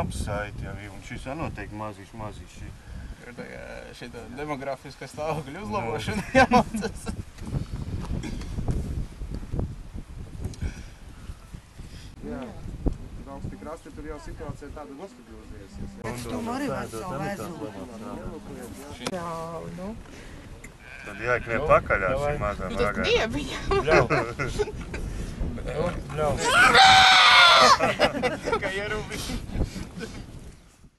apsaiti arī, un šis noteikti maziši. Ir šita demografiska stāvokļa uzlabošana jāmācas. Jā, tur augsti krasti, tur jau situācija tāda noskatījusies. Tu arī var savu vēzulu. Jā, nu. Tad jāiknie pakaļā šī mazā Nu tas dieviņam. Bļau. Kā ierubi.